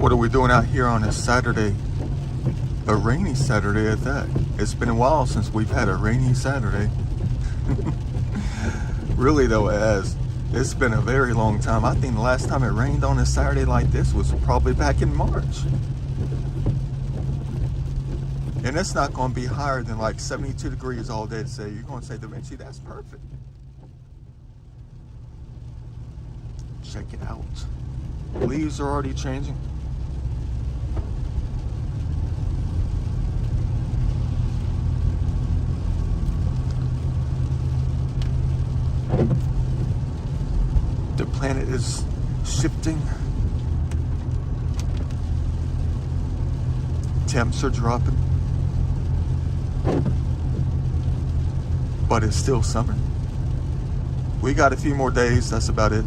What are we doing out here on a Saturday? A rainy Saturday at that. It's been a while since we've had a rainy Saturday. Really though, it has. It's been a very long time. I think the last time it rained on a Saturday like this was probably back in March. And it's not going to be higher than like 72 degrees all day today. You're going to say, Da Vinci, that's perfect. Check it out. Leaves are already changing. The planet is shifting. Temps are dropping. But it's still summer. We got a few more days, that's about it.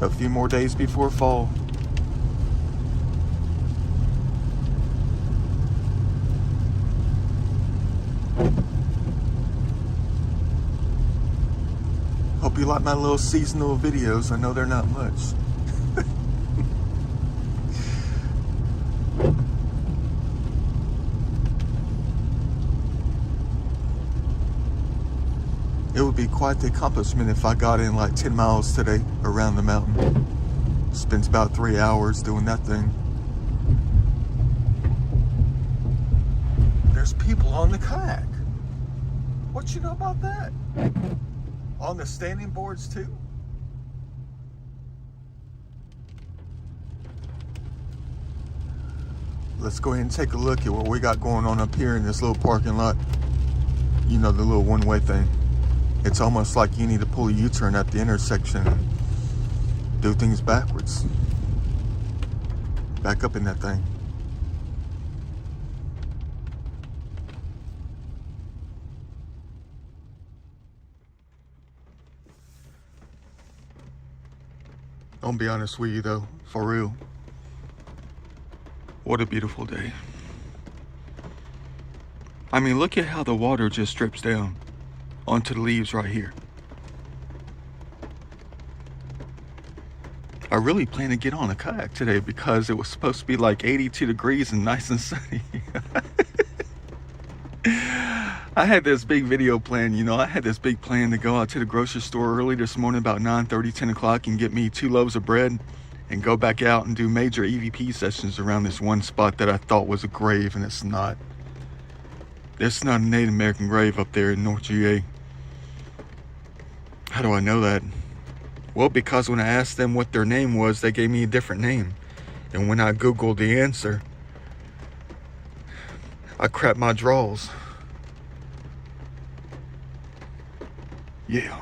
A few more days before fall. Hope you like my little seasonal videos. I know they're not much. It would be quite the accomplishment if I got in like 10 miles today around the mountain. Spent about 3 hours doing that thing. There's people on the kayak. What you know about that? On the standing boards too? Let's go ahead and take a look at what we got going on up here in this little parking lot. You know, the little one-way thing. It's almost like you need to pull a U-turn at the intersection and do things backwards. Back up in that thing. I'll be honest with you though, for real. What a beautiful day. I mean, look at how the water just drips down onto the leaves right here. I really plan to get on a kayak today because it was supposed to be like 82 degrees and nice and sunny. I had this big video plan, you know, I had this big plan to go out to the grocery store early this morning about 9:30, 10 o'clock and get me 2 loaves of bread and go back out and do major EVP sessions around this one spot that I thought was a grave, and it's not. It's not a Native American grave up there in North GA. How do I know that? Well, because when I asked them what their name was, they gave me a different name. And when I Googled the answer, I crapped my drawers. Yeah.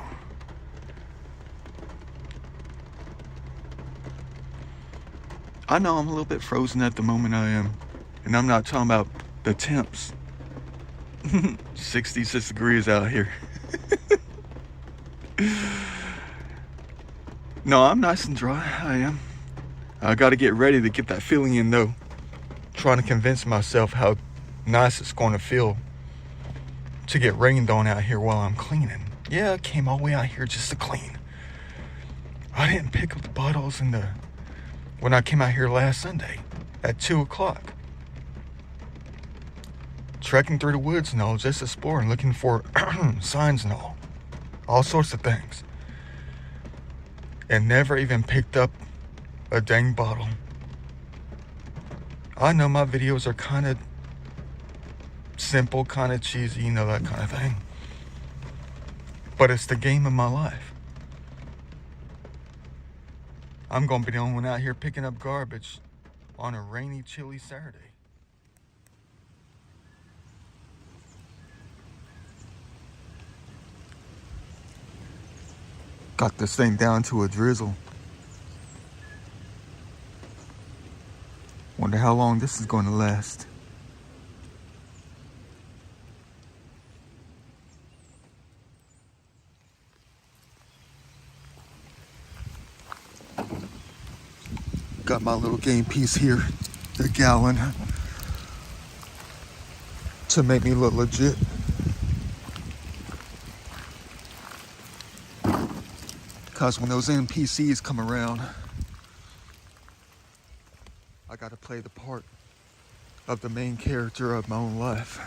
I know I'm a little bit frozen at the moment, I am. And I'm not talking about the temps. 66 degrees out here. No, I'm nice and dry, I am. I gotta get ready to get that feeling in though. Trying to convince myself how nice it's gonna feel to get rained on out here while I'm cleaning. Yeah, I came all the way out here just to clean. I didn't pick up the bottles when I came out here last Sunday at 2 o'clock. Trekking through the woods and all, just exploring, looking for signs and all sorts of things. And never even picked up a dang bottle. I know my videos are kind of simple, kind of cheesy, you know, that kind of thing. But it's the game of my life. I'm gonna be the only one out here picking up garbage on a rainy, chilly Saturday. Got this thing down to a drizzle. Wonder how long this is going to last. Got my little game piece here, a gallon, to make me look legit. because when those NPCs come around, I gotta play the part of the main character of my own life.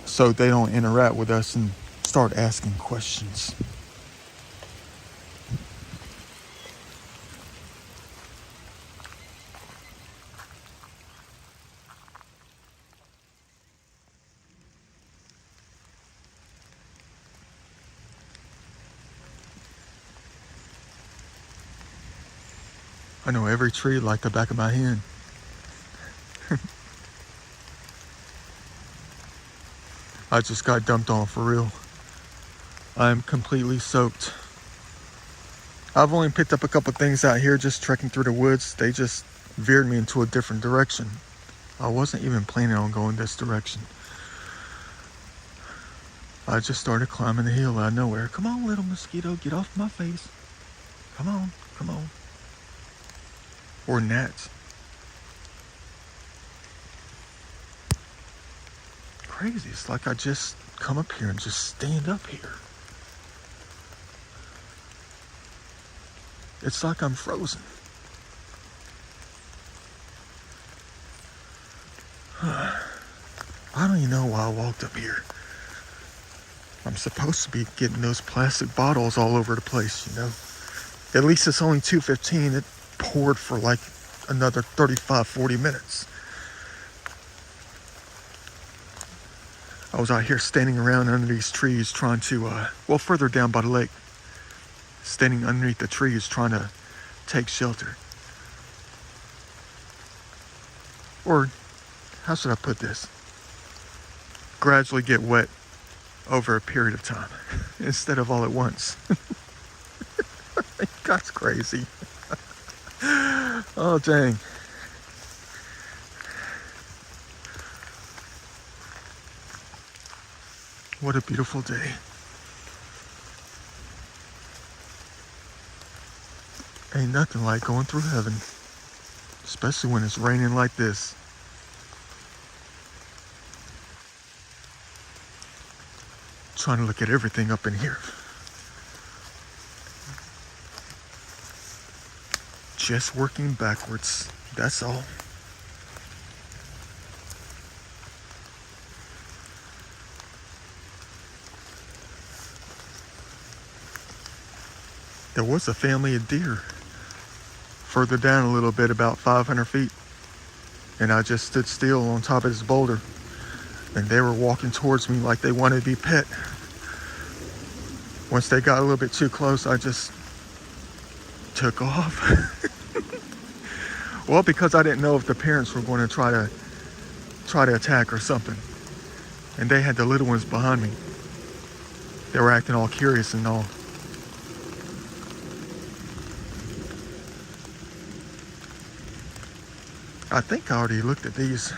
So they don't interact with us and start asking questions. I know every tree like the back of my hand. I just got dumped on for real. I am completely soaked. I've only picked up a couple things out here just trekking through the woods. They just veered me into a different direction. I wasn't even planning on going this direction. I just started climbing the hill out of nowhere. Come on, little mosquito, get off my face. Come on, come on. Or gnats. Crazy. It's like I just come up here and just stand up here. It's like I'm frozen. I don't even know why I walked up here. I'm supposed to be getting those plastic bottles all over the place, you know. At least it's only 2:15. It poured for like another 35, 40 minutes. I was out here standing around under these trees trying to, further down by the lake, standing underneath the trees trying to take shelter. Or, how should I put this? Gradually get wet over a period of time instead of all at once. That's crazy. Oh, dang. What a beautiful day. Ain't nothing like going through heaven, especially when it's raining like this. Trying to look at everything up in here. Just working backwards, that's all. There was a family of deer further down a little bit, about 500 feet. And I just stood still on top of this boulder. And they were walking towards me like they wanted to be pet. Once they got a little bit too close, I just took off. Well, because I didn't know if the parents were going to try to attack or something. And they had the little ones behind me. They were acting all curious and all. I think I already looked at these.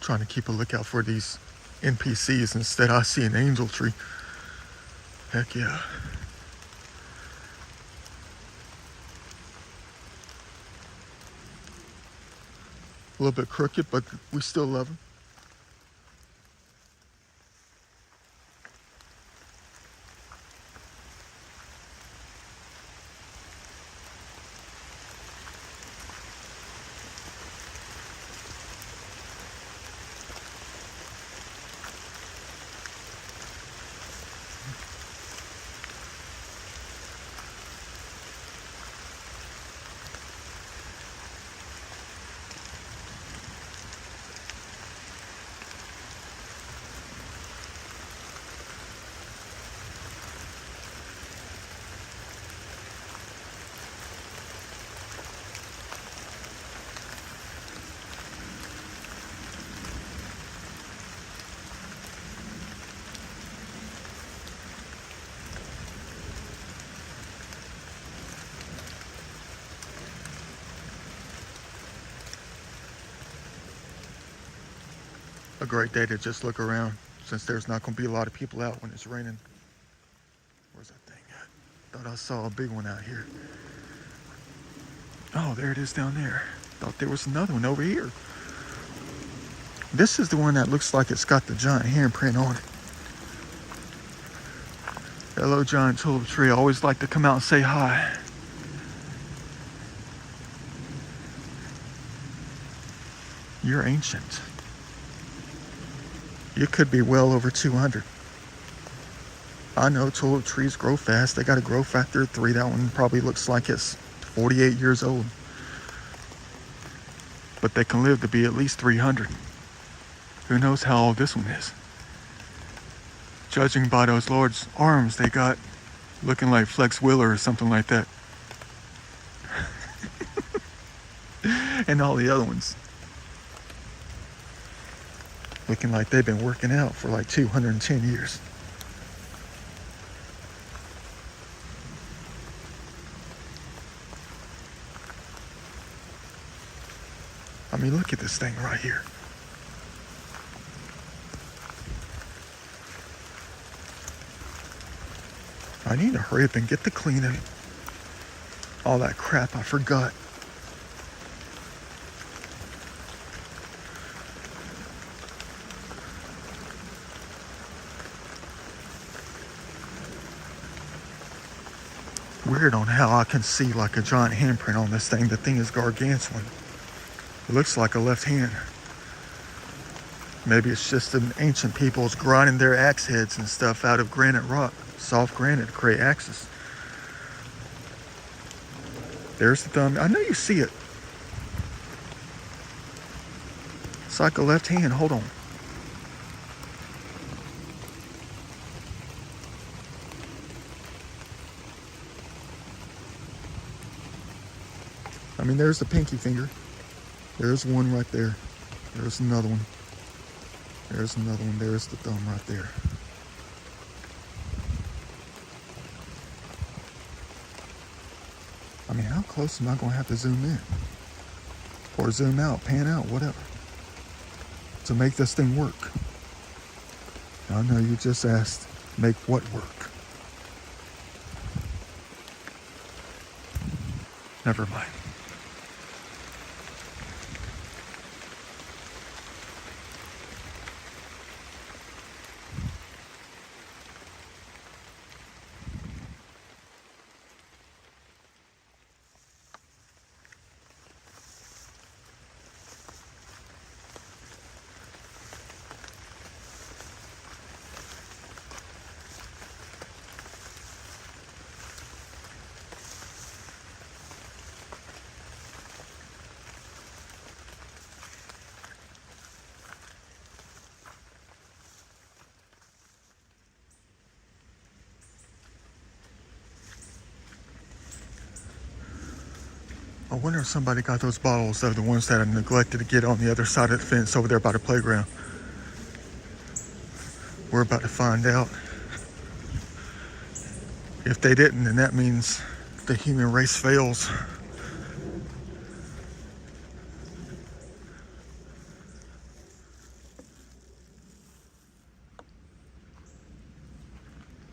Trying to keep a lookout for these NPCs. Instead, I see an angel tree. Heck yeah. A little bit crooked, but we still love them. a great day to just look around, since there's not going to be a lot of people out when it's raining. Where's that thing at? Thought I saw a big one out here. Oh, there it is down there. Thought there was another one over here. This is the one that looks like it's got the giant handprint on it. Hello, giant tulip tree. I always like to come out and say hi. You're ancient. You could be well over 200. I know tulip trees grow fast. They got a growth factor of 3. That one probably looks like it's 48 years old. But they can live to be at least 300. Who knows how old this one is? Judging by those Lord's arms they got, looking like Flex Wheeler or something like that. And all the other ones. Looking like they've been working out for like 210 years. I mean, look at this thing right here. I need to hurry up and get the cleaning. All that crap I forgot. Weird on how I can see like a giant handprint on this thing. The thing is gargantuan. It looks like a left hand. Maybe it's just the ancient peoples grinding their axe heads and stuff out of granite rock, soft granite, to create axes. There's the thumb. I know you see it. It's like a left hand. Hold on. I mean, there's the pinky finger. There's one right there. There's another one. There's another one. There's the thumb right there. I mean, how close am I going to have to zoom in? Or zoom out, pan out, whatever, to make this thing work? I know you just asked, make what work? Never mind. I wonder if somebody got those bottles of the ones that I neglected to get on the other side of the fence over there by the playground. We're about to find out. If they didn't, then that means the human race fails.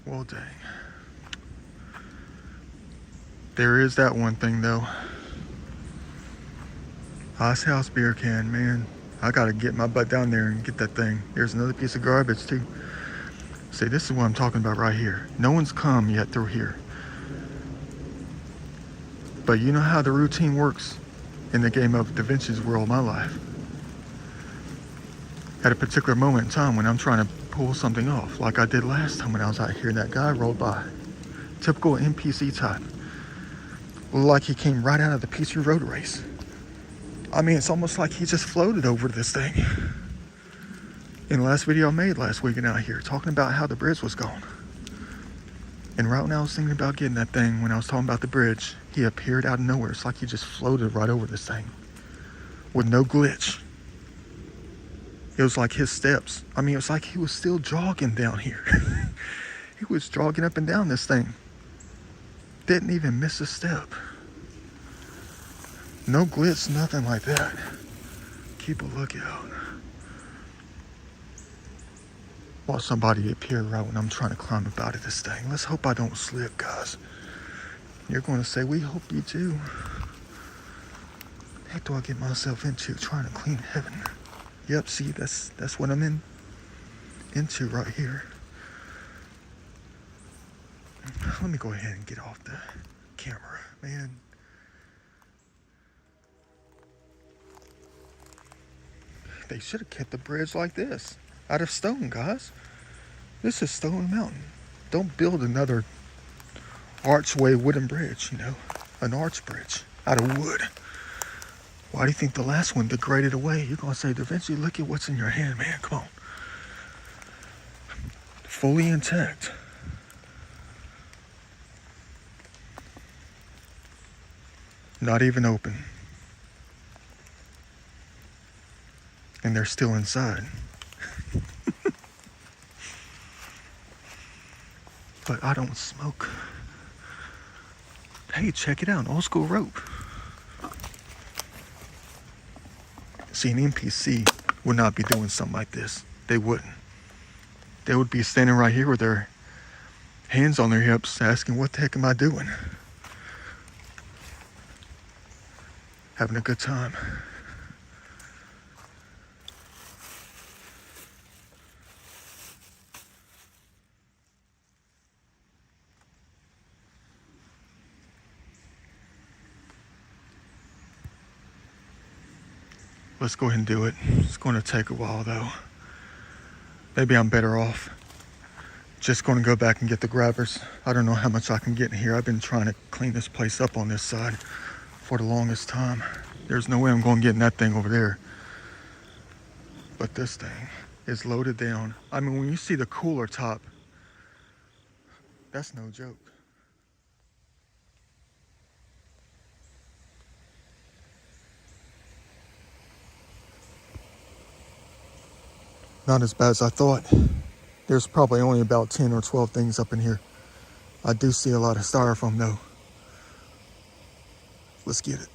Well, dang. There is that one thing, though. Ice House beer can, man. I gotta get my butt down there and get that thing. There's another piece of garbage, too. See, this is what I'm talking about right here. No one's come yet through here. But you know how the routine works in the game of Da Vinci's World, my life. At a particular moment in time when I'm trying to pull something off, like I did last time when I was out here and that guy rolled by. Typical NPC type. Like he came right out of the PC Road Race. I mean, it's almost like he just floated over this thing. In the last video I made last weekend out here, talking about how the bridge was gone. And right when I was thinking about getting that thing, when I was talking about the bridge, he appeared out of nowhere. It's like he just floated right over this thing with no glitch. It was like his steps. I mean, it was like he was still jogging down here. He was jogging up and down this thing. Didn't even miss a step. No glitch, nothing like that. Keep a lookout. Want somebody up here right when I'm trying to climb up out of this thing. Let's hope I don't slip, guys. You're going to say, we hope you do. What the heck do I get myself into trying to clean heaven? Yep, see, that's what I'm into right here. Let me go ahead and get off the camera, man. They should have kept the bridge like this, out of stone, guys. This is Stone Mountain. Don't build another archway wooden bridge, you know, an arch bridge out of wood. Why do you think the last one degraded away? You're gonna say, Da Vinci, look at what's in your hand, man. Come on. Fully intact. Not even open. And they're still inside. But I don't smoke. Hey, check it out, an old school rope. See, an NPC would not be doing something like this. They wouldn't. They would be standing right here with their hands on their hips asking, what the heck am I doing? Having a good time. Let's go ahead and do it. It's going to take a while though. Maybe I'm better off just going to go back and get the grabbers. I don't know how much I can get in here. I've been trying to clean this place up on this side for the longest time. There's no way I'm going to get in that thing over there. But this thing is loaded down. I mean, when you see the cooler top, that's no joke. Not as bad as I thought. There's probably only about 10 or 12 things up in here. I do see a lot of styrofoam though. Let's get it.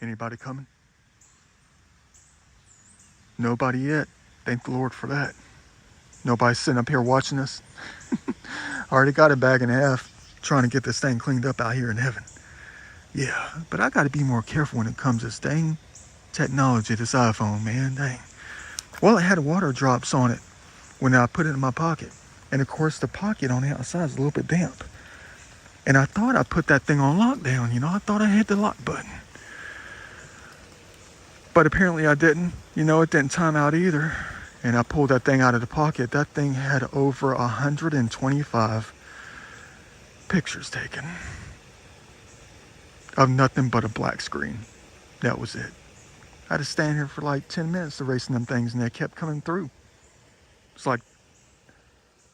Anybody coming? Nobody yet. Thank the Lord for that. Nobody's sitting up here watching us. I already got a bag and a half trying to get this thing cleaned up out here in heaven. Yeah, but I got to be more careful when it comes to this dang technology, this iPhone, man, dang. Well, it had water drops on it when I put it in my pocket. And of course, the pocket on the outside is a little bit damp. And I thought I put that thing on lockdown, you know, I thought I hit the lock button. But apparently I didn't, you know, it didn't time out either. And I pulled that thing out of the pocket. That thing had over 125 pictures taken of nothing but a black screen. That was it. I had to stand here for like 10 minutes erasing them things and they kept coming through. It's like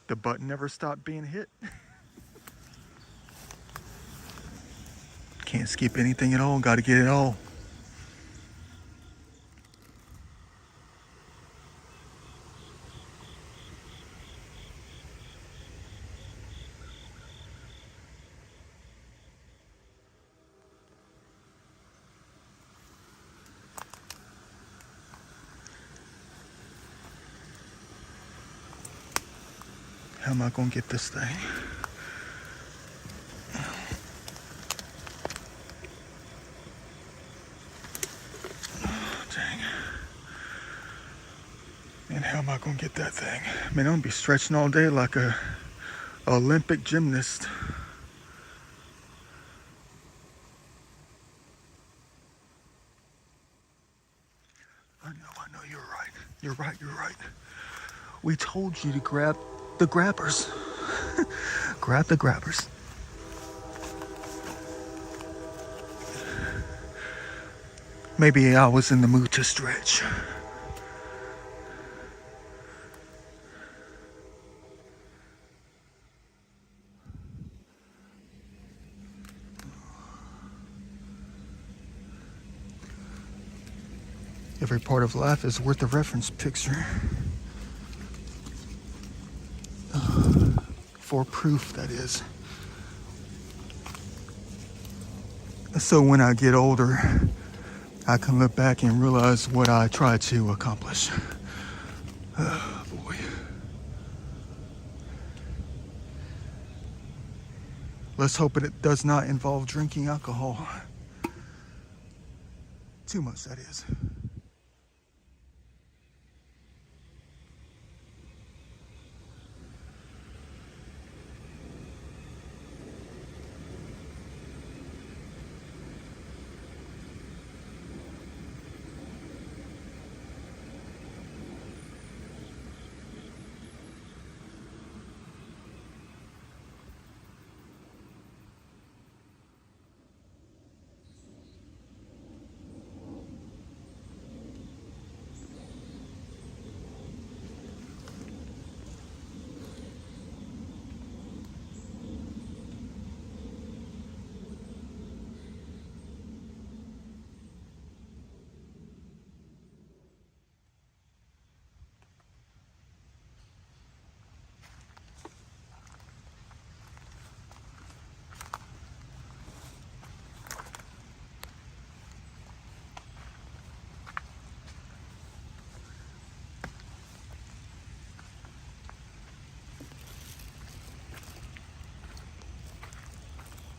the button never stopped being hit. Can't skip anything at all, gotta get it all. How am I gonna get this thing? Oh, dang. And how am I gonna get that thing? Man, I'm gonna be stretching all day like a Olympic gymnast. I know, you're right. You're right. We told you to grab the grabbers. Grab the grabbers. Maybe I was in the mood to stretch. Every part of life is worth a reference picture. For proof, that is. So when I get older, I can look back and realize what I tried to accomplish. Oh boy. Let's hope it does not involve drinking alcohol. Too much, that is.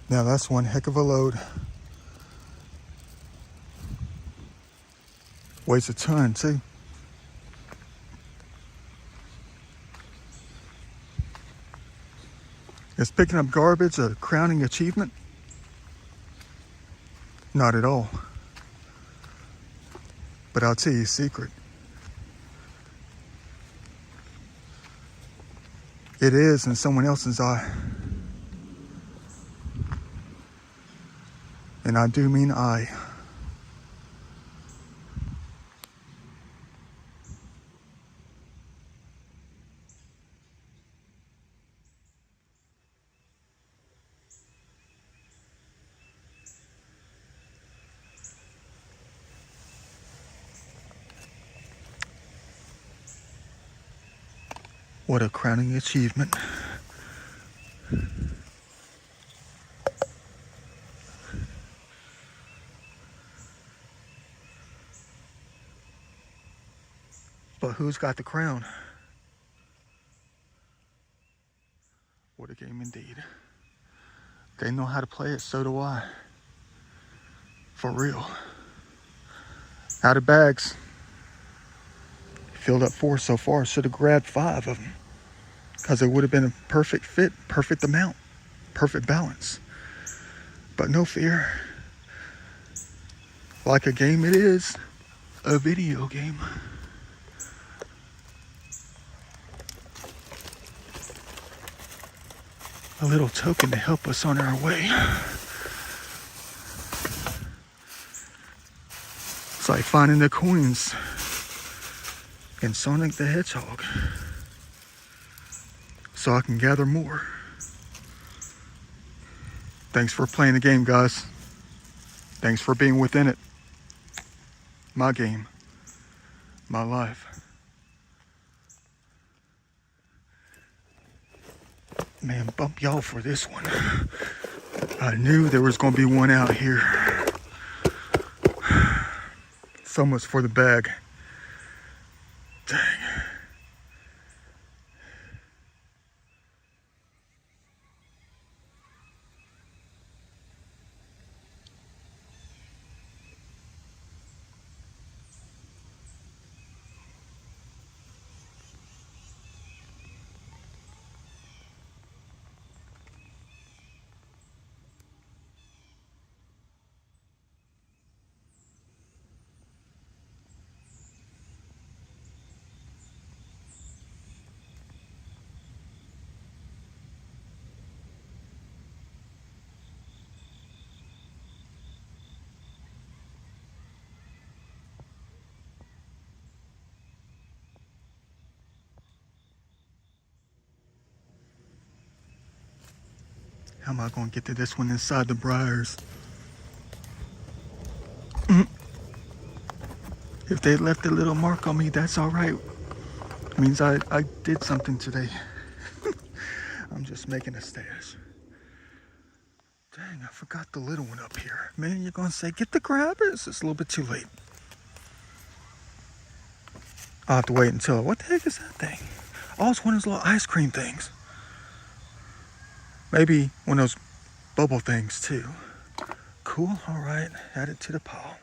Now that's one heck of a load. Weighs a ton too. Is picking up garbage a crowning achievement? Not at all. But I'll tell you a secret. It is in someone else's eye. And I do mean I. What a crowning achievement. But who's got the crown? What a game indeed. They know how to play it, so do I. For real. Out of bags. Filled up 4 so far. Should have grabbed 5 of them. Because it would have been a perfect fit, perfect amount, perfect balance. But no fear. Like a game it is, a video game. A little token to help us on our way. It's like finding the coins in Sonic the Hedgehog. So I can gather more. Thanks for playing the game, guys. Thanks for being within it. My game. My life. Man, bump y'all for this one. I knew there was gonna be one out here. So much for the bag. Dang. How am I going to get to this one inside the briars? If they left a little mark on me, that's all right. It means I did something today. I'm just making a stash. Dang, I forgot the little one up here. Man, you're gonna say, get the grabbers. It's a little bit too late. I'll have to wait until, what the heck is that thing? Oh, it's one of those little ice cream things. Maybe one of those bubble things too. Cool, all right, add it to the pile.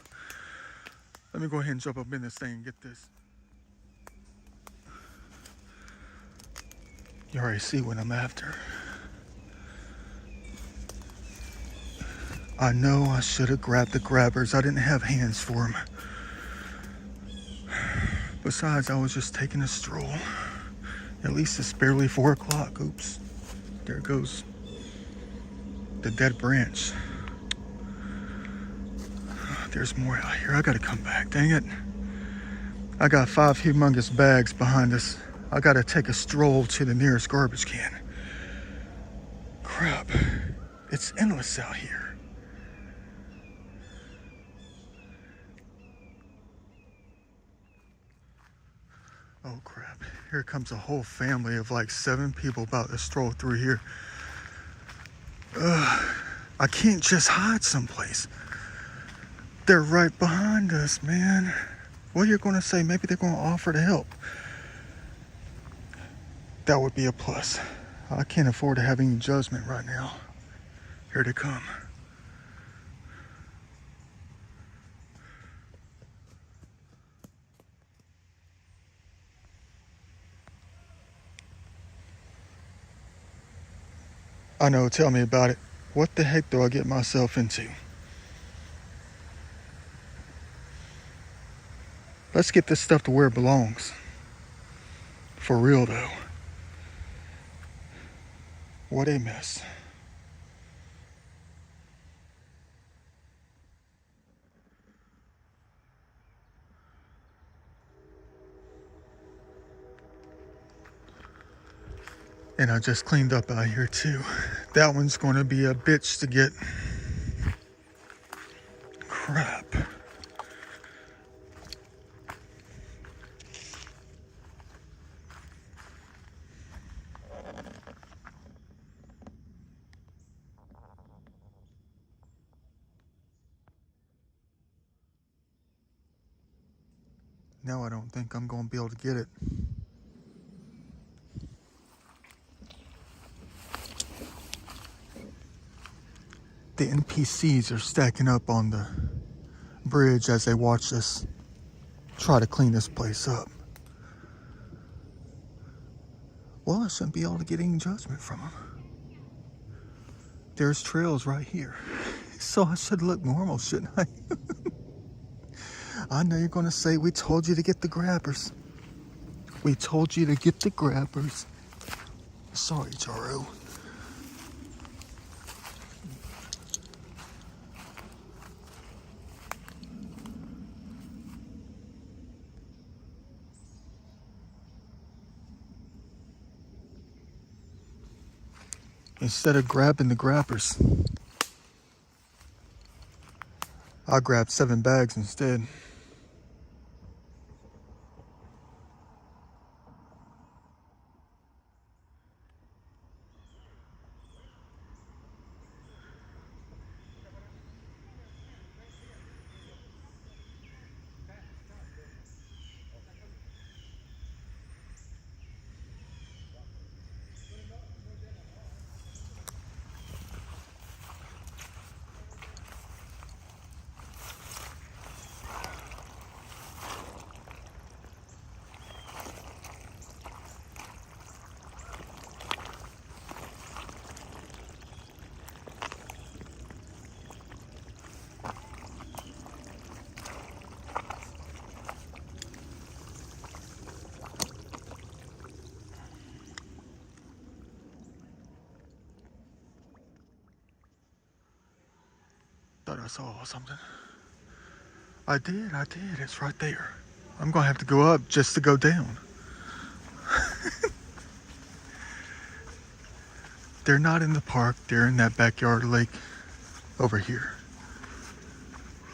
Let me go ahead and jump up in this thing and get this. You already see what I'm after. I know I should have grabbed the grabbers. I didn't have hands for them. Besides, I was just taking a stroll. At least it's barely 4 o'clock. Oops. There goes the dead branch. There's more out here. I gotta come back. Dang it. I got 5 humongous bags behind us. I gotta take a stroll to the nearest garbage can. Crap. It's endless out here. Oh crap, here comes a whole family of like 7 people about to stroll through here. I can't just hide someplace. They're right behind us, man. What are you gonna say? Maybe they're gonna offer to help. That would be a plus. I can't afford to have any judgment right now. Here they come. I know, tell me about it. What the heck do I get myself into? Let's get this stuff to where it belongs. For real though. What a mess. And I just cleaned up out here too. That one's going to be a bitch to get. Crap. Now I don't think I'm going to be able to get it. The NPCs are stacking up on the bridge as they watch us try to clean this place up. Well, I shouldn't be able to get any judgment from them. There's trails right here. So I should look normal, shouldn't I? I know you're going to say, we told you to get the grabbers. We told you to get the grabbers. Sorry, Jaro. Instead of grabbing the grabbers, I grabbed 7 bags instead. Thought I saw something. I did. It's right there. I'm gonna have to go up just to go down. They're not in the park. They're in that backyard lake over here.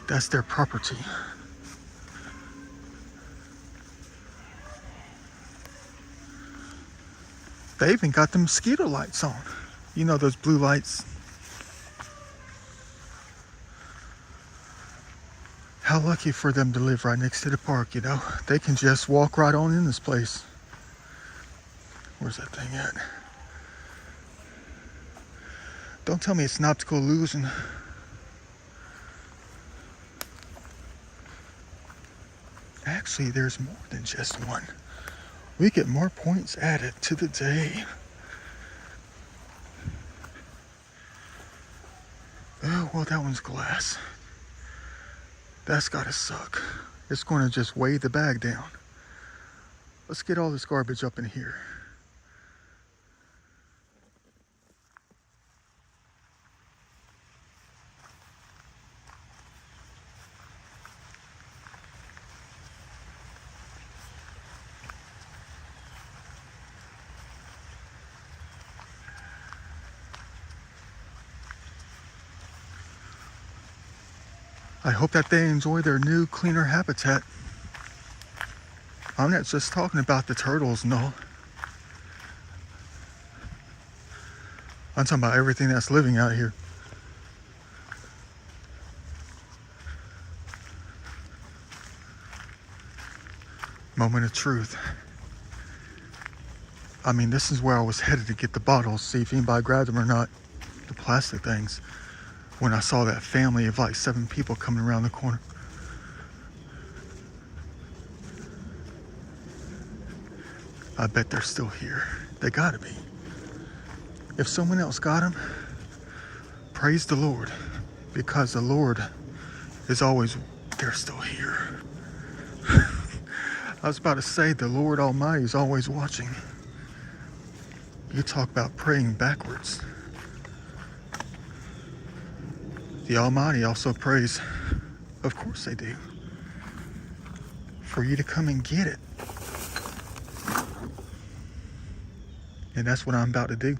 That's their property. They even got the mosquito lights on. You know those blue lights How lucky for them to live right next to the park, you know? They can just walk right on in this place. Where's that thing at? Don't tell me it's an optical illusion. Actually, there's more than just one. We get more points added to the day. Oh, well, that one's glass. That's gotta suck. It's gonna just weigh the bag down. Let's get all this garbage up in here. I hope that they enjoy their new, cleaner habitat. I'm not just talking about the turtles, no. I'm talking about everything that's living out here. Moment of truth. I mean, this is where I was headed to get the bottles, see if anybody grabbed them or not. The plastic things. When I saw that family of like 7 people coming around the corner. I bet they're still here. They gotta be. If someone else got them, praise the Lord. Because the Lord is always, they're still here. I was about to say the Lord Almighty is always watching. You talk about praying backwards. The Almighty also prays, of course they do, for you to come and get it. And that's what I'm about to do.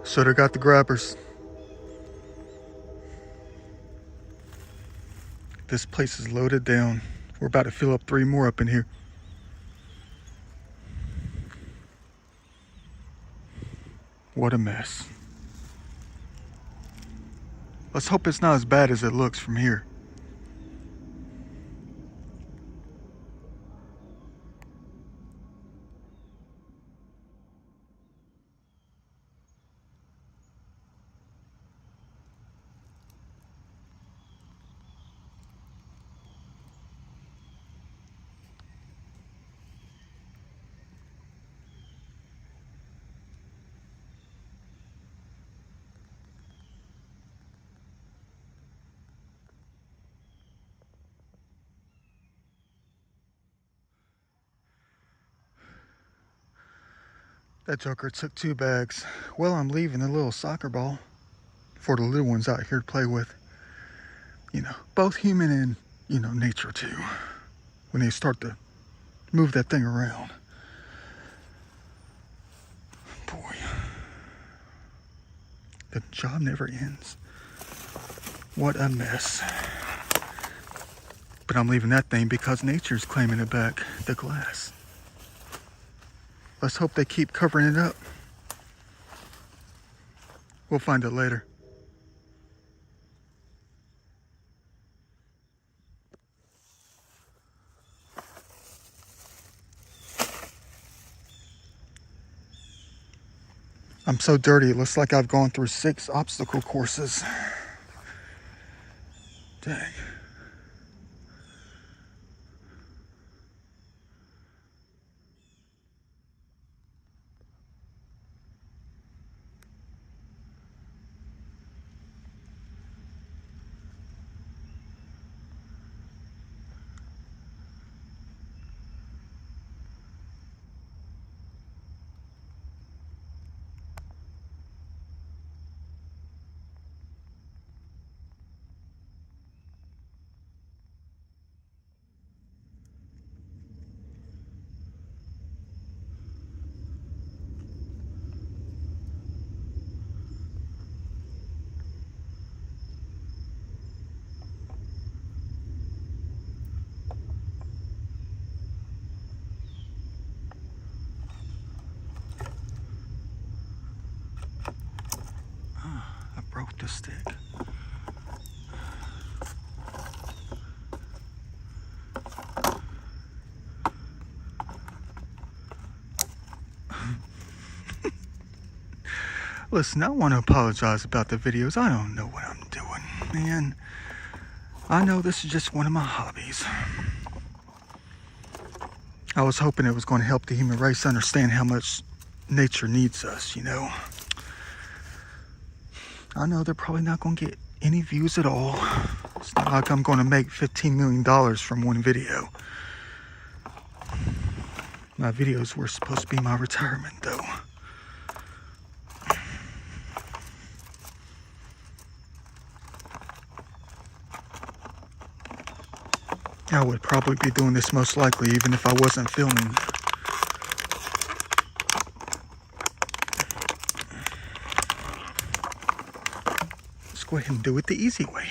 Should have got the grabbers. This place is loaded down. We're about to fill up 3 more up in here. What a mess. Let's hope it's not as bad as it looks from here. That joker took 2 bags. Well, I'm leaving the little soccer ball for the little ones out here to play with. You know, both human and, you know, nature too. When they start to move that thing around. Boy. The job never ends. What a mess. But I'm leaving that thing because nature's claiming it back, the glass. Let's hope they keep covering it up. We'll find it later. I'm so dirty, it looks like I've gone through 6 obstacle courses. Dang. a stick. Listen, I want to apologize about the videos. I don't know what I'm doing, man. I know this is just one of my hobbies. I was hoping it was going to help the human race understand how much nature needs us, you know. I know they're probably not going to get any views at all. It's not like I'm going to make $15 million from one video. My videos were supposed to be my retirement, though. I would probably be doing this most likely even if I wasn't filming. Let's go ahead and do it the easy way.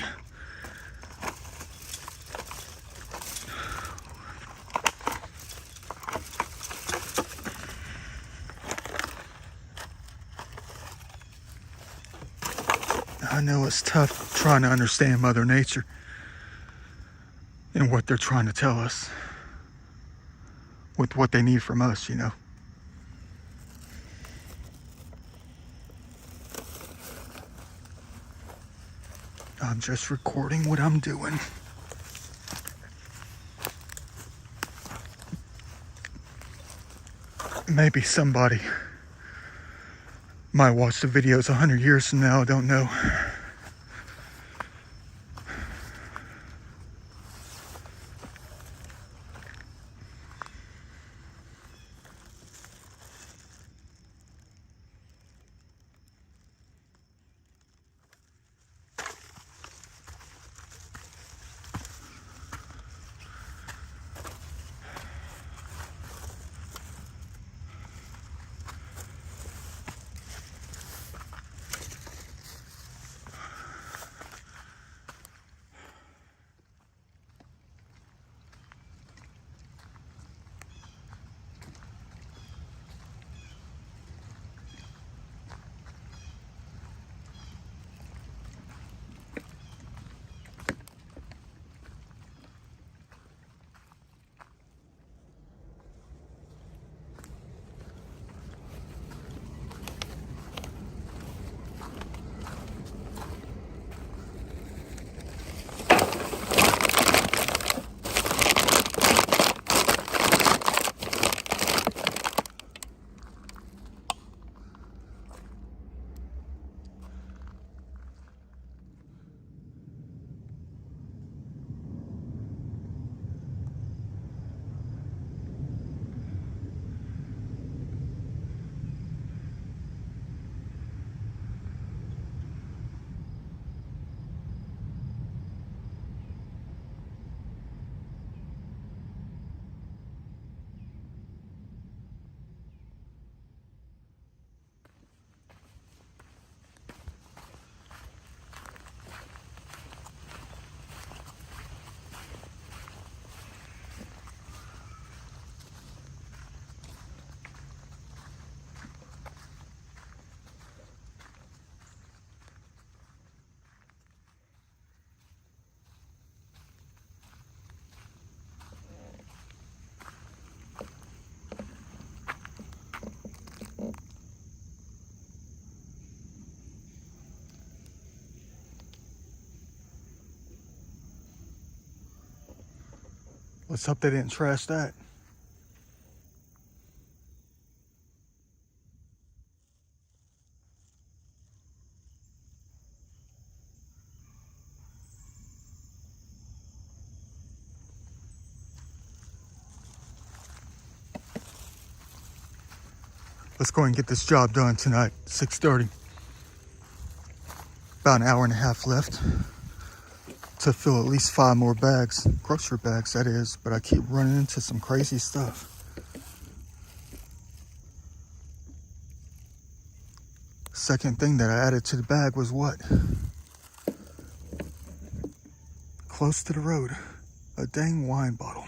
I know it's tough trying to understand Mother Nature and what they're trying to tell us with what they need from us, you know. I'm just recording what I'm doing. Maybe somebody might watch the videos 100 years from now, I don't know. Let's hope they didn't trash that. Let's go and get this job done tonight, 6:30. About an hour and a half left to fill at least 5 more bags, grocery bags that is, but I keep running into some crazy stuff. Second thing that I added to the bag was what? Close to the road, a dang wine bottle.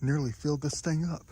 Nearly filled this thing up.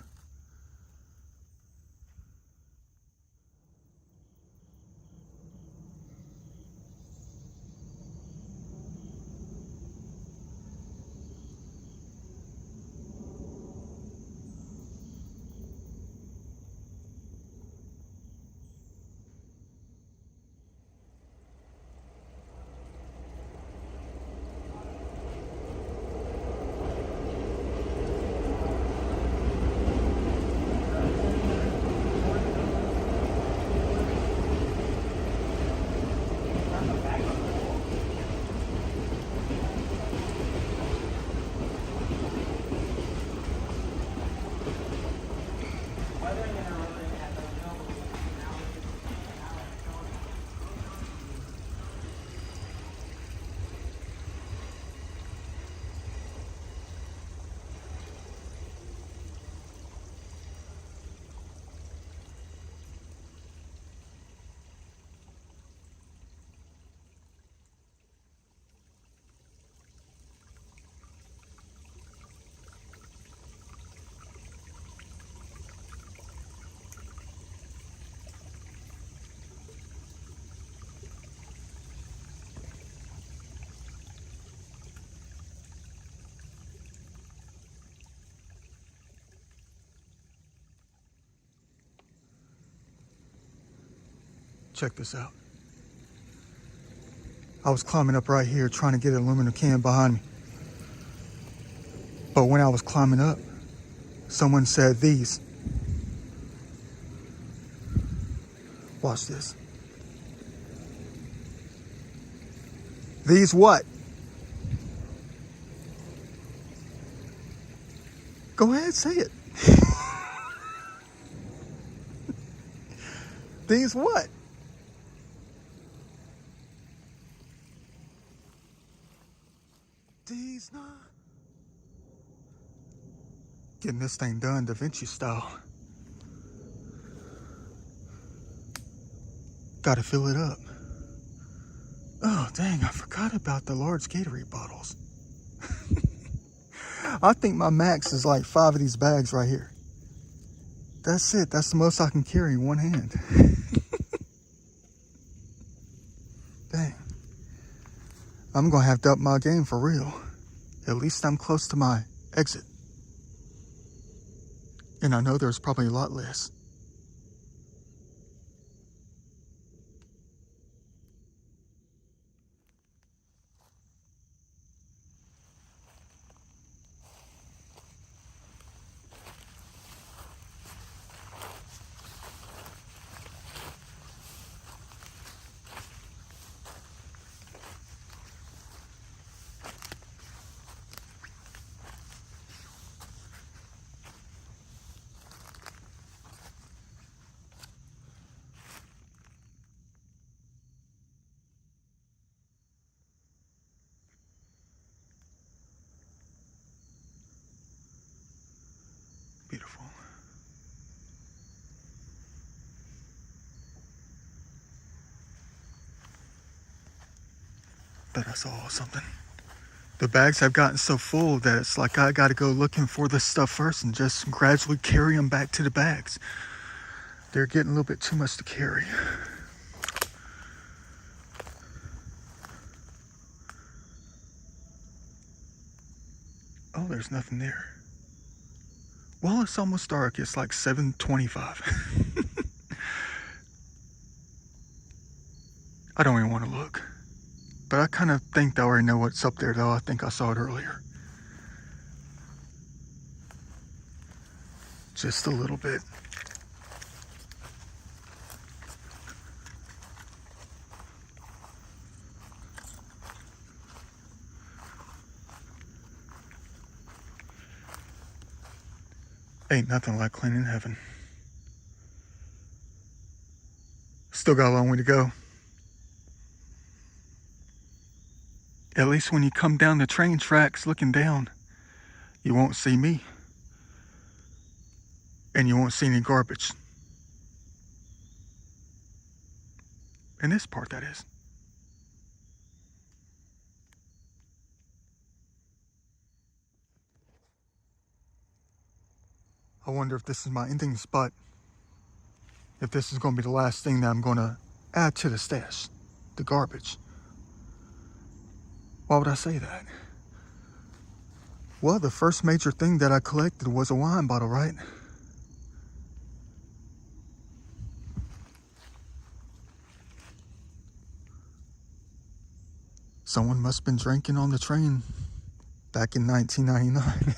Check this out. I was climbing up right here trying to get an aluminum can behind me. But when I was climbing up, someone said these. Watch this. These what? Go ahead, say it. These what? These not. Getting this thing done Da Vinci style. Gotta fill it up. Oh, dang, I forgot about the large Gatorade bottles. I think my max is like 5 of these bags right here. That's it. That's the most I can carry in one hand. Dang. I'm gonna have to up my game for real. At least I'm close to my exit. And I know there's probably a lot less. Beautiful. Thought I saw something. The bags have gotten so full that it's like I gotta go looking for this stuff first and just gradually carry them back to the bags. They're getting a little bit too much to carry. Oh, there's nothing there. Well, it's almost dark. It's like 7:25. I don't even want to look. But I kind of think I already know what's up there, though. I think I saw it earlier. Just a little bit. Ain't nothing like cleaning heaven. Still got a long way to go. At least when you come down the train tracks looking down, you won't see me. And you won't see any garbage. In this part, that is. I wonder if this is my ending spot. If this is going to be the last thing that I'm going to add to the stash. The garbage. Why would I say that? Well, the first major thing that I collected was a wine bottle, right? Someone must have been drinking on the train back in 1999.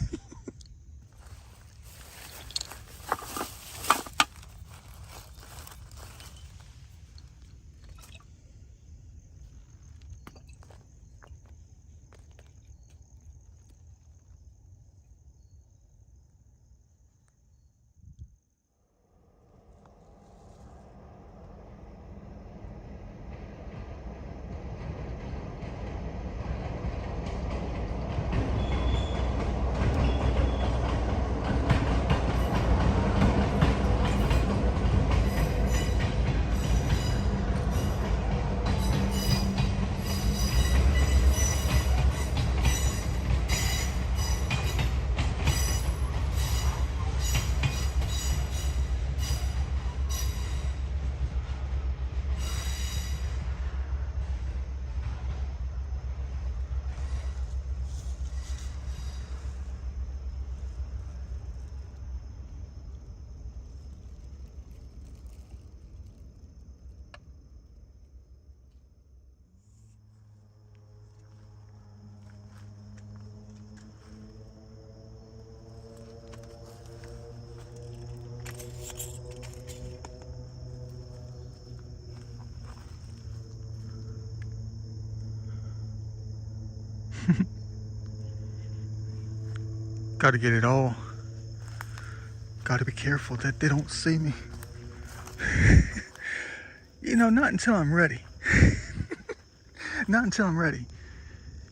Gotta get it all. Gotta be careful that they don't see me. You know, not until I'm ready. Not until I'm ready.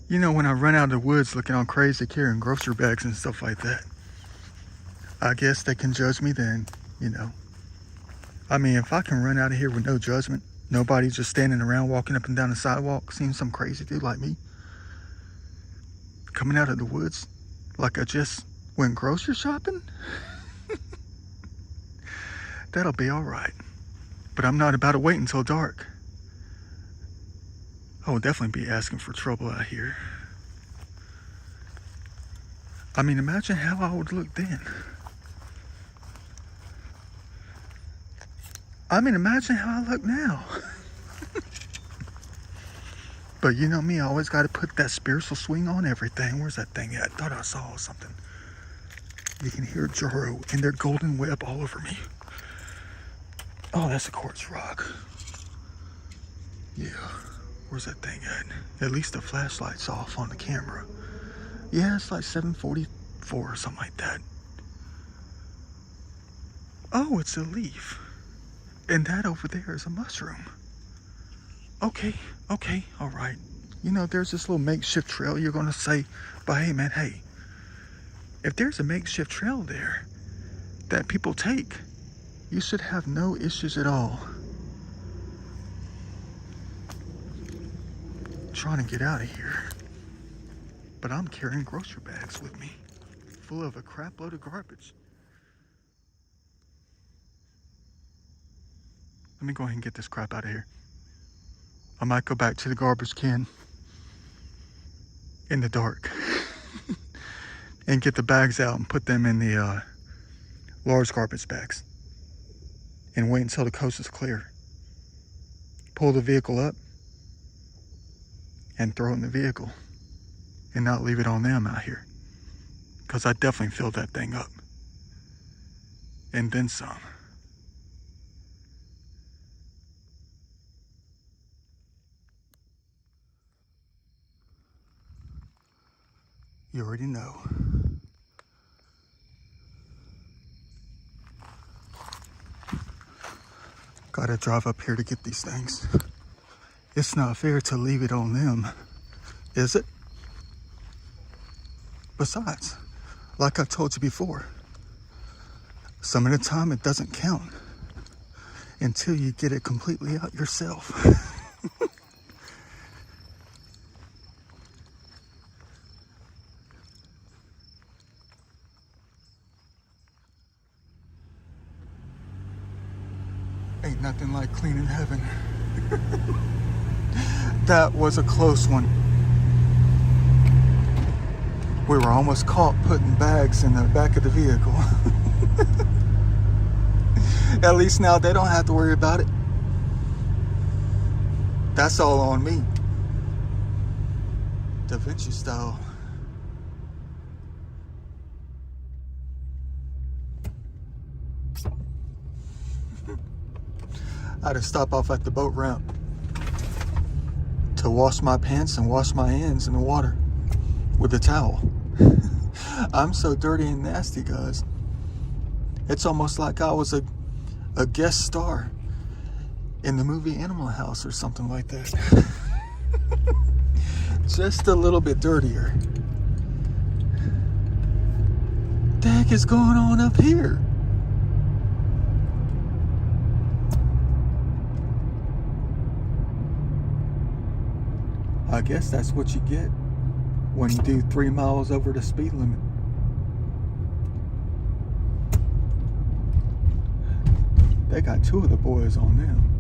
You know, when I run out of the woods looking all crazy carrying grocery bags and stuff like that, I guess they can judge me then, you know. I mean, if I can run out of here with no judgment, nobody just standing around walking up and down the sidewalk, seeing some crazy dude like me coming out of the woods like I just went grocery shopping, that'll be all right. But I'm not about to wait until dark. I will definitely be asking for trouble out here. I mean, imagine how I would look then. I mean, imagine how I look now. But you know me, I always got to put that spiritual swing on everything. Where's that thing at? I thought I saw something. You can hear Joro and their golden web all over me. Oh, that's a quartz rock. Yeah. Where's that thing at? At least the flashlight's off on the camera. Yeah, it's like 7:44 or something like that. Oh, it's a leaf. And that over there is a mushroom. Okay, all right. You know, there's this little makeshift trail. You're gonna say, but hey man, hey, if there's a makeshift trail there that people take, you should have no issues at all trying to get out of here. But I'm carrying grocery bags with me, full of a crap load of garbage. Let me go ahead and get this crap out of here. I might go back to the garbage can in the dark and get the bags out and put them in the large garbage bags and wait until the coast is clear. Pull the vehicle up and throw it in the vehicle and not leave it on them out here, because I definitely filled that thing up and then some. You already know. Gotta drive up here to get these things. It's not fair to leave it on them, is it? Besides, like I told you before, some of the time it doesn't count until you get it completely out yourself. Ain't nothing like cleaning heaven. That was a close one. We were almost caught putting bags in the back of the vehicle. At least now they don't have to worry about it. That's all on me. Da Vinci style. I had to stop off at the boat ramp to wash my pants and wash my hands in the water with a towel. I'm so dirty and nasty, guys. It's almost like I was a guest star in the movie Animal House or something like that. Just a little bit dirtier. What the heck is going on up here? I guess that's what you get when you do 3 miles over the speed limit. They got 2 of the boys on them.